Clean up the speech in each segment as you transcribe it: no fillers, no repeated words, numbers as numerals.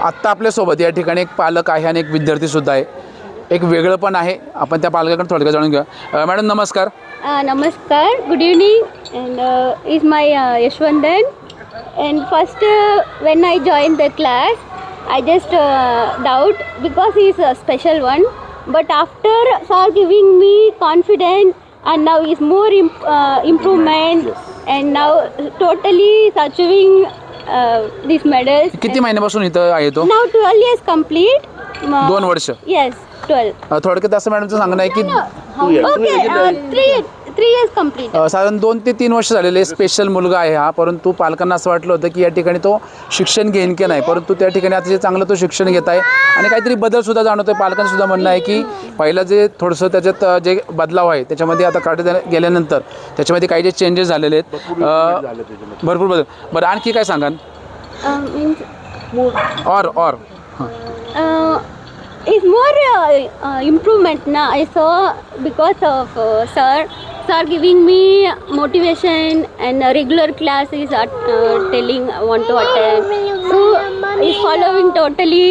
आत्ता आपल्यासोबत या ठिकाणी एक पालक आहे आणि एक विद्यार्थीसुद्धा आहे. एक वेगळं पण आहे. आपण त्या पालकाकडे थोडक्यात जाणून घेऊया. मॅडम नमस्कार. Namaskar, good evening, and is my Yashwandan. And first, when I joined the class, I just doubt because he is a special one. But after sir giving me confidence, and now is more improvement, and now totally achieving these medals. किती महिन्यापासून इथं आहे तो? Now 12 years complete. 2 वर्ष. Yes, 12. थोडक्यात असं मॅडमचं सांगणं आहे की Okay, 3 years complete. साधारण 2 ते 3 वर्ष झालेले स्पेशल मुलगा आहे हा. परंतु पालकांना असं वाटलं होतं की या ठिकाणी तो शिक्षण घेईन की नाही, परंतु त्या ठिकाणी अतिशय चांगलं तो शिक्षण घेत आहे आणि काहीतरी बदलसुद्धा जाणवतो आहे. पालकांसुद्धा म्हणणं आहे की पहिलं जे थोडंसं त्याच्यात जे बदलाव आहे त्याच्यामध्ये आता काढत गेल्यानंतर त्याच्यामध्ये काही जे चेंजेस झालेले आहेत, भरपूर बदल. बरं आणखी काय सांगाल? और Is more improvement now. I saw because of sir giving me motivation and regular classes telling I want to attend. So is following totally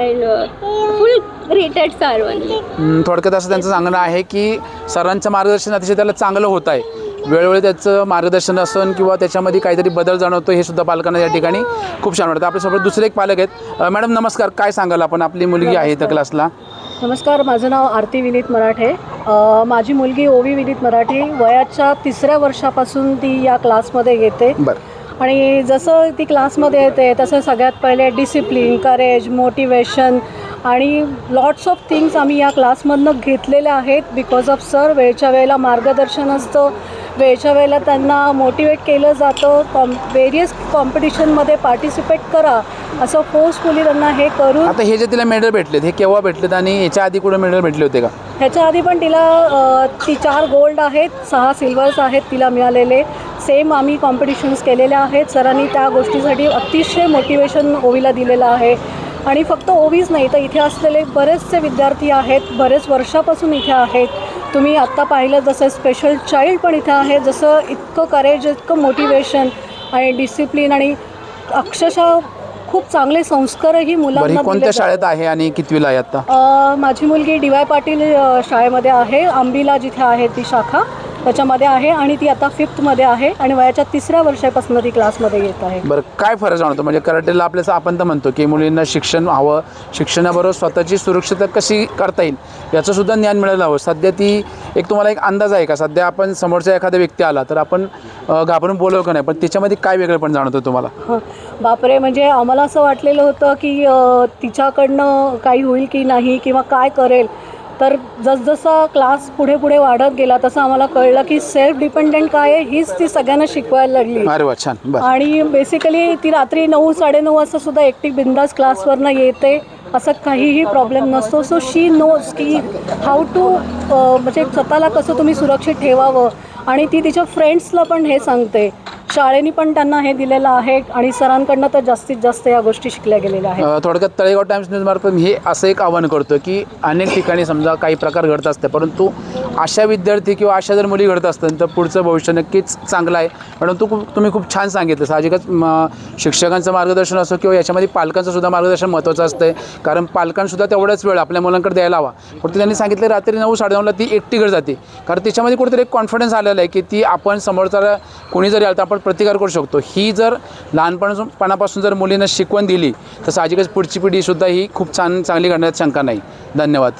and full rated sir only. थोडक्यात असं त्यांचं सांगणं आहे की सरांचं मार्गदर्शन अतिशय त्याला चांगलं होत आहे. वेळोवेळी त्याचं मार्गदर्शन असून किंवा त्याच्यामध्ये काहीतरी बदल जाणवतो हे सुद्धा पालकांना या ठिकाणी खूप छान वाटतं. आपल्यासोबत दुसरे एक पालक आहेत. मॅडम नमस्कार. काय सांगाल आपण? आपली मुलगी आहे इथं क्लासला. नमस्कार, माझं नाव आरती विनीत मराठे. माझी मुलगी ओवी विनीत मराठी वयाच्या 3ऱ्या वर्षापासून ती या क्लासमध्ये येते. बरं. आणि जसं ती क्लासमध्ये येते तसं सगळ्यात पहिले डिसिप्लिन, करेज, मोटिवेशन आणि लॉट्स ऑफ थिंग्स आम्ही या क्लासमधनं घेतलेल्या आहेत. बिकॉज ऑफ सर वेळच्या वेळेला मार्गदर्शन असतं, वेळच्या वेळेला त्यांना मोटिवेट केलं जातं. वेरियस कॉम्पिटिशनमध्ये पार्टिसिपेट करा असं फोर्सफुली त्यांना हे करून. आता हे जे तिला मेडल भेटलेत हे केव्हा भेटलेत आणि याच्या आधी कुठे मेडल भेटले होते का? ह्याच्या आधी पण तिला 4 गोल्ड आहेत, 6 सिल्वर्स आहेत तिला मिळालेले. सेम आम्ही कॉम्पिटिशन्स केलेल्या आहेत. सरांनी त्या गोष्टीसाठी अतिशय मोटिवेशन ओवीला दिलेलं आहे. आणि फक्त ओवीच नाही तर इथे असलेले बरेचसे विद्यार्थी आहेत, बरेच वर्षापासून इथे आहेत. तुम्ही आत्ता पाहिलं जसं स्पेशल चाइल्ड पण इथे आहे. जसं इतकं करेज, इतकं मोटिवेशन आणि डिसिप्लिन आणि अक्षरशः खूप चांगले संस्कारही मुलांना. कोणत्या शाळेत आहे आणि कितवीला आहे आता? माझी मुलगी DY पाटील शाळेमध्ये आहे. आंबीला जिथे आहे ती शाखा त्याच्यामध्ये आहे आणि ती आता 5thमध्ये आहे आणि वयाच्या 3ऱ्या वर्षापासून ती क्लासमध्ये येत आहे. बरं, काय फरक जाणवतो? म्हणजे कराटेला आपल्याचं आपण तर म्हणतो की मुलींना शिक्षण हवं, शिक्षणाबरोबर स्वतःची सुरक्षितता कशी करता येईल याचंसुद्धा ज्ञान मिळायला हवं. सध्या ती एक तुम्हाला एक अंदाज आहे का? सध्या आपण समोरचा एखादा व्यक्ती आला तर आपण घाबरून बोलवू का नाही, पण त्याच्यामध्ये काय वेगळं पण जाणवतं तुम्हाला? बापरे, म्हणजे आम्हाला असं वाटलेलं होतं की तिच्याकडनं काही होईल की नाही किंवा काय करेल. तर जसजसा क्लास पुढे पुढे वाढत गेला तसं आम्हाला कळलं की सेल्फ डिपेंडंट काय आहे हीच ती सगळ्यांना शिकवायला लागली. अरे वा, छान. आणि बेसिकली ती रात्री 9-9:30 वाजता सुद्धा एकटी बिंदास क्लासवरनं येते, असं काहीही प्रॉब्लेम नसतो. सो शी नोज की हाऊ टू म्हणजे स्वतःला कसं तुम्ही सुरक्षित ठेवावं. आणि ती तिच्या फ्रेंड्सला पण हे सांगते. शाळेने पण त्यांना हे दिलेलं आहे आणि सरांकडनं तर जास्तीत जास्त या गोष्टी शिकल्या गेलेल्या आहेत. थोडक्यात तळेगाव टाइम्स न्यूजमार्फत हे असं एक आवाहन करतो की अनेक ठिकाणी समजा काही प्रकार घडत असते, परंतु अशा विद्यार्थी किंवा अशा जर मुली घडत असतात तर पुढचं भविष्य नक्कीच चांगलं आहे. परंतु तुम्ही खूप छान सांगितलं. साहजिकच शिक्षकांचं मार्गदर्शन असो किंवा याच्यामध्ये पालकांचं सुद्धा मार्गदर्शन महत्त्वाचं असतं आहे. कारण पालकांसुद्धा तेवढाच वेळ आपल्या मुलांकडे द्यायला हवा. परंतु त्यांनी सांगितलं रात्री 9-9:30ला ती एकटी घरी जाते. कारण त्याच्यामध्ये कुठेतरी एक कॉन्फिडन्स आलेला आहे की ती आपण समोरचा कोणी जरी आलं तर आपण प्रतिकार करू शकतो. ही जर लहानपणापासून जर मुलींना शिकवण दिली तर साहजिकच पुढची पिढीसुद्धा ही खूप चांगली घडण्यात शंका नाही. धन्यवाद.